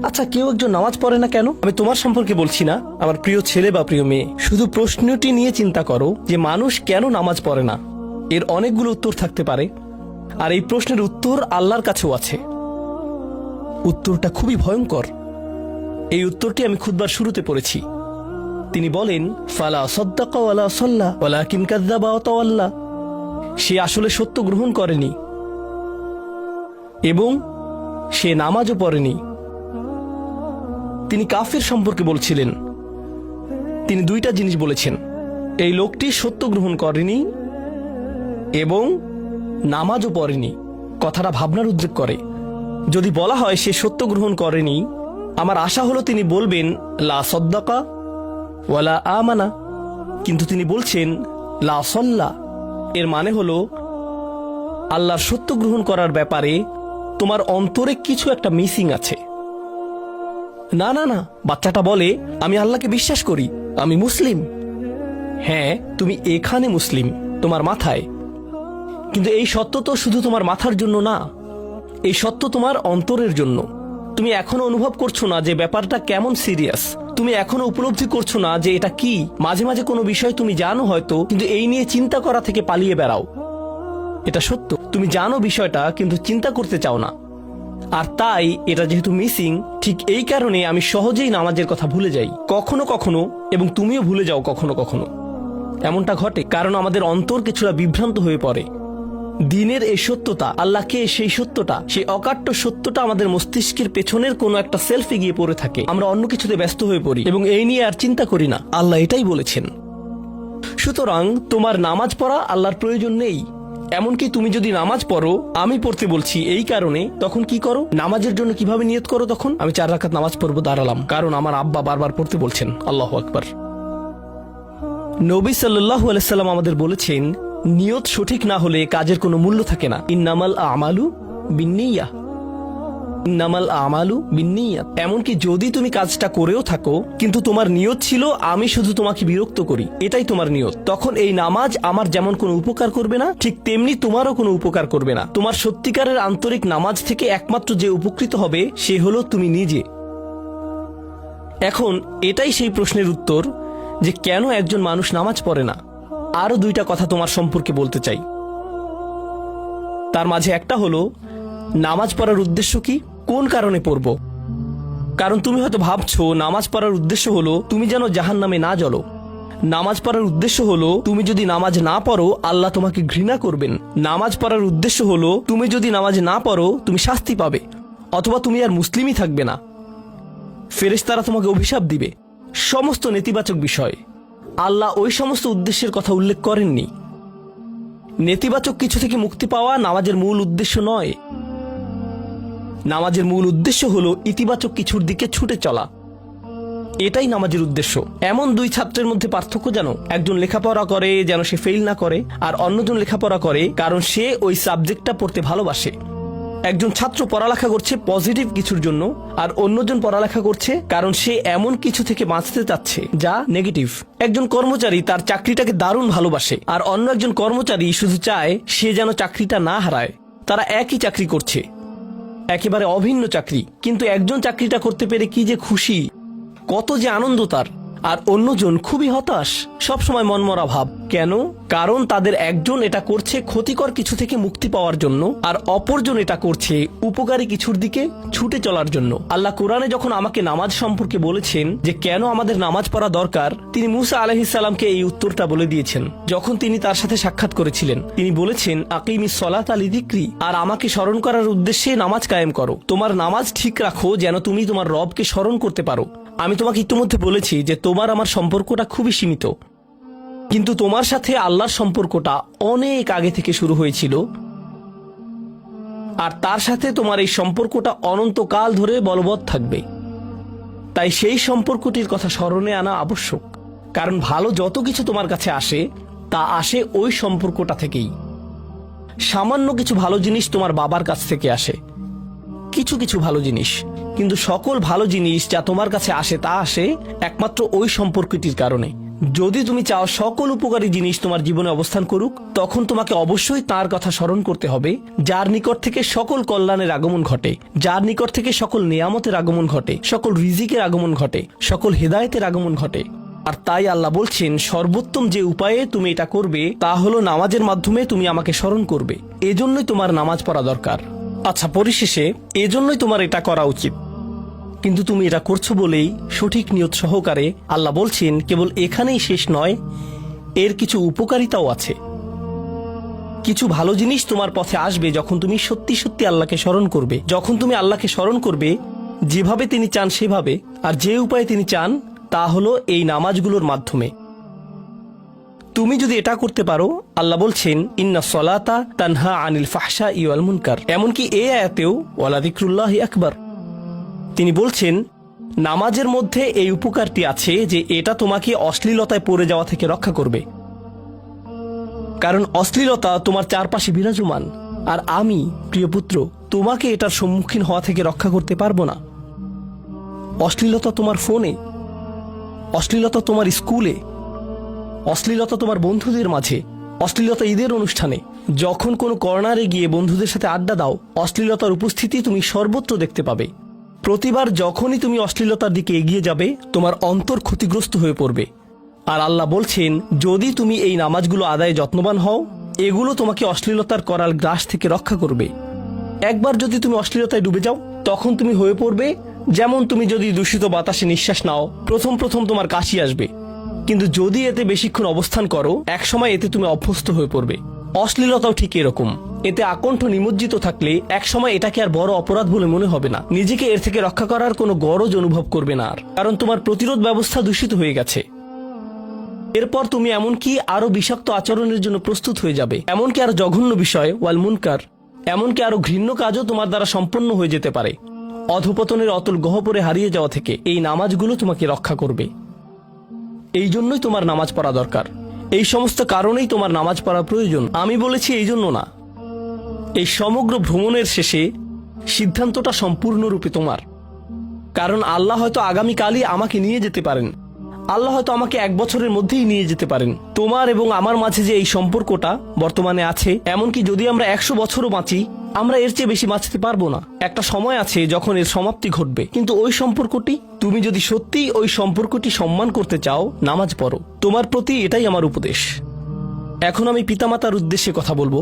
আচ্ছা, কেউ একজন নামাজ পড়ে না কেন? আমি তোমার সম্পর্কে বলছি না, আমার প্রিয় ছেলে বা প্রিয় মেয়ে। শুধু প্রশ্নটি নিয়ে চিন্তা করো যে মানুষ কেন নামাজ পড়ে না। এর অনেকগুলো উত্তর থাকতে পারে, আর এই প্রশ্নের উত্তর আল্লাহর কাছেও আছে। উত্তরটা খুবই ভয়ঙ্কর। এই উত্তরটি আমি খুতবার শুরুতে পড়েছি। তিনি বলেন, ফালা সাদ্দাকা ওয়ালা সাল্লা ওয়ালাকিন কাযযাবা ওয়া তাওয়াল্লা। সে আসলে সত্য গ্রহণ করেনি এবং সে নামাজও পড়েনি। তিনি কাফির সম্পর্কে বলছিলেন। তিনি দুইটা জিনিস বলেছেন, এই লোকটি সত্য গ্রহণ করেনি এবং নামাজও পড়েনি। কথাটা ভাবনার উদ্রেক করে। যদি বলা হয় সে সত্য গ্রহণ করেনি, আমার আশা হলো তিনি বলবেন লা সাদ্দাকা ওয়ালা আমানা, কিন্তু তিনি বলছেন লা সাল্লা। এর মানে হলো আল্লাহর সত্য গ্রহণ করার ব্যাপারে তোমার অন্তরে কিছু একটা মিসিং আছে। না না না, বাচ্চাটা বলে আমি আল্লাহকে বিশ্বাস করি, আমি মুসলিম। হ্যাঁ, তুমি এখানে মুসলিম, তোমার মাথায়। কিন্তু এই সত্য তো শুধু তোমার মাথার জন্য না, এই সত্য তোমার অন্তরের জন্য। তুমি এখনো অনুভব করছো না যে ব্যাপারটা কেমন সিরিয়াস। তুমি এখনো উপলব্ধি করছো না যে এটা কি। মাঝে মাঝে কোনো বিষয় তুমি জানো হয়তো, কিন্তু এই নিয়ে চিন্তা করা থেকে পালিয়ে বেড়াও। এটা সত্য, তুমি জানো বিষয়টা কিন্তু চিন্তা করতে চাও না। আর তাই এটা যেহেতু মিসিং, ঠিক এই কারণে আমি সহজেই নামাজের কথা ভুলে যাই কখনো কখনো, এবং তুমিও ভুলে যাও কখনো কখনো। এমনটা ঘটে কারণ আমাদের অন্তর কিছুটা বিভ্রান্ত হয়ে পড়ে। দিনের এই সত্যতা, আল্লাহকে সেই সত্যটা, সেই অকাট্য সত্যটা আমাদের মস্তিষ্কের পেছনের কোনো একটা সেলফে গিয়ে পড়ে থাকে। আমরা অন্য কিছুতে ব্যস্ত হয়ে পড়ি এবং এই নিয়ে আর চিন্তা করি না। আল্লাহ এটাই বলেছেন। সুতরাং তোমার নামাজ পড়া আল্লাহর প্রয়োজন নেই। এমনকি তুমি যদি নামাজ পড়ো, আমি পড়তে বলছি এই কারণে, তখন কি করো? নামাজের জন্য কিভাবে নিয়ত করো? তখন আমি 4 রাকাত নামাজ পড়বো, দাঁড়ালাম, কারণ আমার আব্বা বারবার পড়তে বলছেন। আল্লাহু আকবার। নবী সাল্লাল্লাহু আলাইহি সাল্লাম আমাদের বলেছেন, নিয়ত সঠিক না হলে কাজের কোনো মূল্য থাকে না। ইন্নামাল আমালু বিন্নিয়াহ, ইন্নামাল আমালু বিন্নিয়াত। এমনকি যদি তুমি কাজটা করেও থাকো কিন্তু তোমার নিয়ত ছিল আমি শুধু তোমাকে বিরক্ত করি, এটাই তোমার নিয়ত, তখন এই নামাজ আমার যেমন কোনো উপকার করবে না, ঠিক তেমনি তোমারও কোনো উপকার করবে না। তোমার সত্যিকারের আন্তরিক নামাজ থেকে একমাত্র যে উপকৃত হবে সে হলো তুমি নিজে। এখন এটাই সেই প্রশ্নের উত্তর যে কেন একজন মানুষ নামাজ পড়ে না। আরো 2টা কথা তোমার সম্পর্কে বলতে চাই। তার মাঝে একটা হলো নামাজ পড়ার উদ্দেশ্য কি, কোন কারণে পড়ব। কারণ তুমি হয়তো ভাবছো নামাজ পড়ার উদ্দেশ্য হলো তুমি যেন জাহান্নামে না জ্বলো। নামাজ পড়ার উদ্দেশ্য হলো তুমি যদি নামাজ না পড়ো আল্লাহ তোমাকে ঘৃণা করবেন। নামাজ পড়ার উদ্দেশ্য হলো তুমি যদি নামাজ না পড়ো তুমি শাস্তি পাবে, অথবা তুমি আর মুসলিমই থাকবে না, ফেরেশতারা তোমাকে অভিশাপ দিবে। সমস্ত নেতিবাচক বিষয়। আল্লাহ ওই সমস্ত উদ্দেশ্যের কথা উল্লেখ করেননি। নেতিবাচক কিছু থেকে মুক্তি পাওয়া নামাজের মূল উদ্দেশ্য নয়। নামাজের মূল উদ্দেশ্য হলো ইতিবাচক কিছুর দিকে ছুটে চলা, এটাই নামাজের উদ্দেশ্য। এমন 2 ছাত্রের মধ্যে পার্থক্য জানো? একজন লেখাপড়া করে যেন সে ফেল না করে, আর অন্যজন লেখাপড়া করে কারণ সে ওই সাবজেক্টটা পড়তে ভালোবাসে। একজন ছাত্র পড়ালেখা করছে পজিটিভ কিছুর জন্য, আর অন্যজন পড়ালেখা করছে কারণ সে এমন কিছু থেকে বাঁচতে চাচ্ছে যা নেগেটিভ। একজন কর্মচারী তার চাকরিটাকে দারুণ ভালোবাসে, আর অন্য একজন কর্মচারী শুধু চায় সে যেন চাকরিটা না হারায়। তারা একই চাকরি করছে, একেবারে অভিন্ন চাকরি, কিন্তু একজন চাকরিটা করতে পেরে কি যে খুশি, কত যে আনন্দ তার, আর অন্যজন খুবই হতাশ, সবসময় মনমরা ভাব। কেন? কারণ তাদের একজন এটা করছে ক্ষতিকর কিছু থেকে মুক্তি পাওয়ার জন্য, আর অপরজন এটা করছে উপকারী কিছুর দিকে ছুটে চলার জন্য। আল্লাহ কোরআনে যখন আমাকে নামাজ সম্পর্কে বলেছেন যে কেন আমাদের নামাজ পড়া দরকার, তিনি মুসা আলাইহিস সালামকে এই উত্তরটা বলে দিয়েছেন। যখন তিনি তার সাথে সাক্ষাৎ করেছিলেন তিনি বলেছেন, আকিমিস সলাতা লিযিকরি, আর আমাকে স্মরণ করার উদ্দেশ্যে নামাজ কায়েম করো। তোমার নামাজ ঠিক রাখো যেন তুমি তোমার রবকে স্মরণ করতে পারো। আমি তোমাকে ইতিমধ্যে বলেছি যে তোমার আমার সম্পর্কটা খুবই সীমিত, কিন্তু তোমার সাথে আল্লাহর সম্পর্কটা অনেক আগে থেকে শুরু হয়েছিল, আর তার সাথে তোমার এই সম্পর্কটা অনন্তকাল ধরে বলবৎ থাকবে। তাই সেই সম্পর্কটির কথা স্মরণে আনা আবশ্যক, কারণ ভালো যত কিছু তোমার কাছে আসে তা আসে ওই সম্পর্কটা থেকেই। সামান্য কিছু ভালো জিনিস তোমার বাবার কাছ থেকে আসে, কিছু কিছু ভালো জিনিস, কিন্তু সকল ভালো জিনিস যা তোমার কাছে আসে তা আসে একমাত্র ওই সম্পর্কটির কারণে। যদি তুমি চাও সকল উপকারী জিনিস তোমার জীবনে অবস্থান করুক, তখন তোমাকে অবশ্যই তার কথা স্মরণ করতে হবে, যার নিকট থেকে সকল কল্যাণের আগমন ঘটে, যার নিকট থেকে সকল নিয়ামতের আগমন ঘটে, সকল রিজিকের আগমন ঘটে, সকল হেদায়েতের আগমন ঘটে। আর তাই আল্লাহ বলছেন, সর্বোত্তম যে উপায়ে তুমি এটা করবে তা হলো নামাজের মাধ্যমে তুমি আমাকে স্মরণ করবে। এজন্যই তোমার নামাজ পড়া দরকার। আচ্ছা, পরিশেষে এজন্যই তোমার এটা করা উচিত, কিন্তু তুমি এটা করছো বলেই সঠিক নিয়ত সহকারে আল্লাহ বলছেন কেবল এখানেই শেষ নয়, এর কিছু উপকারিতাও আছে। কিছু ভালো জিনিস তোমার পথে আসবে যখন তুমি সত্যি সত্যি আল্লাহকে স্মরণ করবে। যখন তুমি আল্লাহকে স্মরণ করবে যেভাবে তিনি চান সেভাবে, আর যে উপায়ে তিনি চান তা হলো এই নামাজগুলোর মাধ্যমে। তুমি যদি এটা করতে পারো, আল্লাহ বলছেন ইন্না সলাতা তানহা আনিল ফাহশা ওয়াল মুনকার। এমনকি এই আয়াতেও ওয়ালা যিকরুল্লাহি আকবার, তিনি বলছেন নামাজের মধ্যে এই উপকারটি আছে যে এটা তোমাকে অশ্লীলতায় পড়ে যাওয়া থেকে রক্ষা করবে। কারণ অশ্লীলতা তোমার চারপাশে বিরাজমান, আর আমি প্রিয় পুত্র তোমাকে এটার সম্মুখীন হওয়া থেকে রক্ষা করতে পারবো না। অশ্লীলতা তোমার ফোনে, অশ্লীলতা তোমার স্কুলে, অশ্লীলতা তোমার বন্ধুদের মাঝে, অশ্লীলতা ঈদের অনুষ্ঠানে, যখন কোনো কর্নারে গিয়ে বন্ধুদের সাথে আড্ডা দাও, অশ্লীলতার উপস্থিতি তুমি সর্বত্র দেখতে পাবে। প্রতিবার যখনই তুমি অশ্লীলতার দিকে এগিয়ে যাবে তোমার অন্তর ক্ষতিগ্রস্ত হয়ে পড়বে। আর আল্লাহ বলছেন যদি তুমি এই নামাজগুলো আদায়ে যত্নবান হও, এগুলো তোমাকে অশ্লীলতার করাল গ্রাস থেকে রক্ষা করবে। একবার যদি তুমি অশ্লীলতায় ডুবে যাও, তখন তুমি হয়ে পড়বে যেমন তুমি যদি দূষিত বাতাসে নিঃশ্বাস নাও, প্রথম প্রথম তোমার কাশি আসবে, কিন্তু যদি এতে বেশিক্ষণ অবস্থান করো একসময় এতে তুমি অভ্যস্ত হয়ে পড়বে। অশ্লীলতাও ঠিক এরকম, এতে আকণ্ঠ নিমজ্জিত থাকলে একসময় এটাকে আর বড় অপরাধ বলে মনে হবে না, নিজেকে এর থেকে রক্ষা করার কোনো গরজ অনুভব করবে না আর, কারণ তোমার প্রতিরোধ ব্যবস্থা দূষিত হয়ে গেছে। এরপর তুমি এমনকি আরো বিষাক্ত আচরণের জন্য প্রস্তুত হয়ে যাবে, এমনকি আরো জঘন্য বিষয় ওয়াল মুনকার, এমনকি আরো ঘৃণ্য কাজও তোমার দ্বারা সম্পন্ন হয়ে যেতে পারে। অধপতনের অতল গহ্বরে হারিয়ে যাওয়া থেকে এই নামাজগুলো তোমাকে রক্ষা করবে। এই জন্যই তোমার নামাজ পড়া দরকার, এই সমস্ত কারণেই তোমার নামাজ পড়া প্রয়োজন। আমি বলেছি এই জন্য না, এই সমগ্র ভ্রমণের শেষে সিদ্ধান্তটা সম্পূর্ণরূপে তোমার। কারণ আল্লাহ হয়তো আগামীকালই আমাকে নিয়ে যেতে পারেন, আল্লাহ হয়তো আমাকে 1 বছরের মধ্যেই নিয়ে যেতে পারেন। তোমার এবং আমার মাঝে যে এই সম্পর্কটা বর্তমানে আছে, এমনকি যদি আমরা 100 বছরও বাঁচি, আমরা এর চেয়ে বেশি বাঁচতে পারবো না। একটা সময় আছে যখন এর সমাপ্তি ঘটবে, কিন্তু ওই সম্পর্কটি, তুমি যদি সত্যিই ওই সম্পর্কটি সম্মান করতে চাও, নামাজ পড়ো। তোমার প্রতি এটাই আমার উপদেশ। এখন আমি পিতামাতার উদ্দেশ্যে কথা বলবো।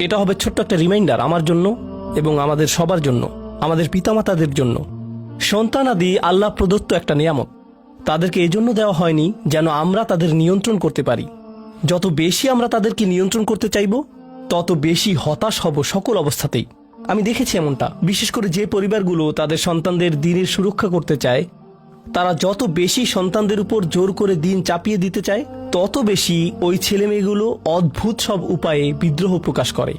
এটা হবে ছোট্ট একটা রিমাইন্ডার আমার জন্য এবং আমাদের সবার জন্য, আমাদের পিতামাতাদের জন্য। সন্তানাদি আল্লাহ প্রদত্ত একটা নিয়ামত, তাদেরকে এজন্য দেওয়া হয়নি যেন আমরা তাদের নিয়ন্ত্রণ করতে পারি। যত বেশি আমরা তাদেরকে নিয়ন্ত্রণ করতে চাইব, তত বেশি হতাশ হব সকল অবস্থাতেই। আমি দেখেছি এমনটা, বিশেষ করে যে পরিবারগুলো তাদের সন্তানদের দিনের সুরক্ষা করতে চায়, তারা যত বেশি সন্তানদের উপর জোর করে দিন চাপিয়ে দিতে চায়, তত বেশি ওই ছেলেমেয়েগুলো অদ্ভুত সব উপায়ে বিদ্রোহ প্রকাশ করে।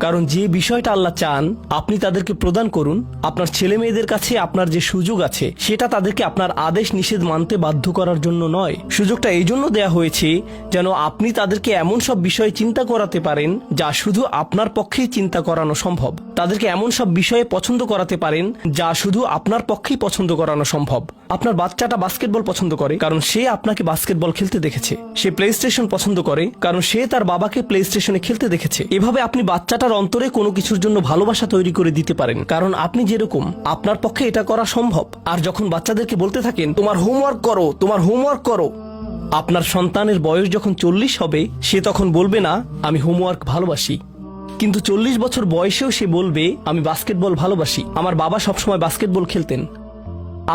কারণ যে বিষয়টা আল্লাহ চান আপনি তাদেরকে প্রদান করুন, আপনার ছেলে মেয়েদের কাছে আপনার যে সুযোগ আছে সেটা তাদেরকে আপনার আদেশ নিষেধ মানতে বাধ্য করার জন্য নয়। সুযোগটা এই জন্য দেয়া হয়েছে যেন আপনি তাদেরকে এমন সব বিষয়ে চিন্তা করাতে পারেন যা শুধু আপনার পক্ষেই চিন্তা করানো সম্ভব, তাদেরকে এমন সব বিষয়ে পছন্দ করাতে পারেন যা শুধু আপনার পক্ষেই পছন্দ করানো সম্ভব। আপনার বাচ্চাটা বাস্কেটবল পছন্দ করে কারণ সে আপনাকে বাস্কেটবল খেলতে দেখেছে, সে প্লে স্টেশন পছন্দ করে কারণ সে তার বাবাকে প্লে স্টেশনে খেলতে দেখেছে। এভাবে আপনি বাচ্চাটার অন্তরে কোনো কিছুর জন্য ভালোবাসা তৈরি করে দিতে পারেন, কারণ আপনি যেরকম আপনার পক্ষে এটা করা সম্ভব। আর যখন বাচ্চাদেরকে বলতে থাকেন তোমার হোমওয়ার্ক করো, তোমার হোমওয়ার্ক করো, আপনার সন্তানের বয়স যখন 40 হবে সে তখন বলবে না আমি হোমওয়ার্ক ভালোবাসি, কিন্তু 40 বছর বয়সেও সে বলবে আমি বাস্কেটবল ভালোবাসি, আমার বাবা সবসময় বাস্কেটবল খেলতেন।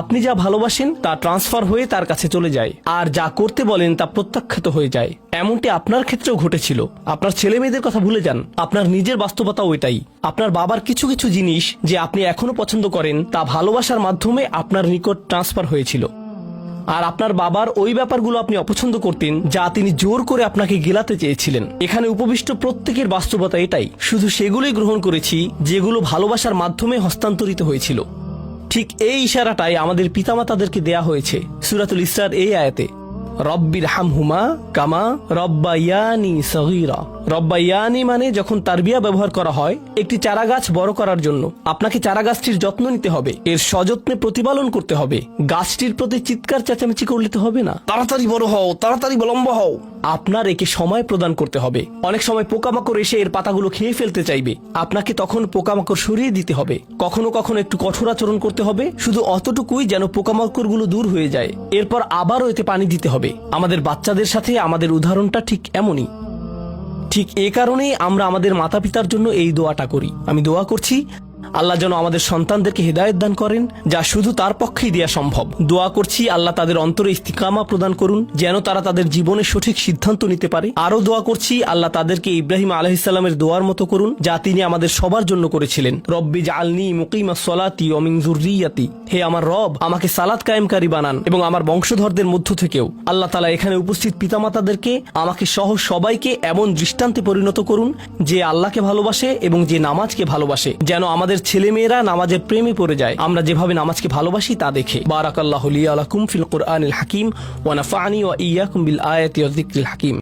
আপনি যা ভালোবাসেন তা ট্রান্সফার হয়ে তার কাছে চলে যায়, আর যা করতে বলেন তা প্রত্যাখ্যাত হয়ে যায়। এমনটি আপনার ক্ষেত্রেও ঘটেছিল। আপনার ছেলে মেয়েদের কথা ভুলে যান, আপনার নিজের বাস্তবতাও এটাই। আপনার বাবার কিছু কিছু জিনিস যে আপনি এখনো পছন্দ করেন তা ভালোবাসার মাধ্যমে আপনার নিকট ট্রান্সফার হয়েছিল, আর আপনার বাবার ওই ব্যাপারগুলো আপনি অপছন্দ করতেন যা তিনি জোর করে আপনাকে গেলাতে চেয়েছিলেন। এখানে উপবিষ্ট প্রত্যেকের বাস্তবতা এটাই, শুধু সেগুলোই গ্রহণ করেছি যেগুলো ভালোবাসার মাধ্যমে হস্তান্তরিত হয়েছিল। ঠিক এই ইশারাটাই আমাদের পিতামাতাদেরকে দেয়া হয়েছে সূরাতুল ইসরার এই আয়াতে। রব্বির হামহুমা কামা রব্বায়ানি সগীরা। রব্বায়ানি মানে যখন তারবিয়া ব্যবহার করা হয় একটি চারা গাছ বড় করার জন্য, আপনাকে চারা গাছটির যত্ন নিতে হবে, এর সযত্নে প্রতিপালন করতে হবে। গাছটির প্রতি চিৎকার চেঁচামেচি করলে তো হবে না, তাড়াতাড়ি বড় হও, তাড়াতাড়ি লম্বা হও। আপনার একে সময় প্রদান করতে হবে। অনেক সময় পোকামাকড় এসে এর পাতাগুলো খেয়ে ফেলতে চাইবে, আপনাকে তখন পোকামাকড় সরিয়ে দিতে হবে। কখনো কখনো একটু কঠোর আচরণ করতে হবে, শুধু অতটুকুই যেন পোকামাকড়গুলো দূর হয়ে যায়। এরপর আবারও এতে পানি দিতে হবে। আমাদের বাচ্চাদের সাথে আমাদের উদাহরণটা ঠিক এমনই। ঠিক এ কারণেই আমরা আমাদের মাতা পিতার জন্য এই দোয়াটা করি। আমি দোয়া করছি আল্লাহ যেন আমাদের সন্তানদেরকে হেদায়েত দান করেন, যা শুধু তার পক্ষেই দেয়া সম্ভব। দোয়া করছি আল্লাহ তাদের অন্তরে ইস্তিকামা প্রদান করুন, যেন তারা তাদের জীবনে সঠিক সিদ্ধান্ত নিতে পারে। আরও দোয়া করছি আল্লাহ তাদেরকে ইব্রাহিম আলাইহিসসালামের দোয়ার মতো করুন, যা তিনি আমাদের সবার জন্য করেছিলেন। রব্বি জাআলনি মুকিমাস সলাতি ওয়া মিন যুররিয়াতি। হে আমার রব, আমাকে সালাত কায়েমকারী বানান এবং আমার বংশধরদের মধ্য থেকেও। আল্লাহ তাআলা এখানে উপস্থিত পিতামাতাদেরকে, আমাকে সহ সবাইকে এমন দৃষ্টান্তে পরিণত করুন যে আল্লাহকে ভালোবাসে এবং যে নামাজকে ভালোবাসে, যেন আমাদের ছেলেমেয়েরা নামাজের প্রেমে পড়ে যায় আমরা যেভাবে নামাজকে ভালোবাসি তা দেখে। বারাকাল্লাহু লি ওয়া লাকুম ফিল কুরআনিল হাকিম ওয়া নাফা'নি ওয়া ইয়্যাকুম বিল আয়াতি ওয়াজ যিকরিল হাকিম।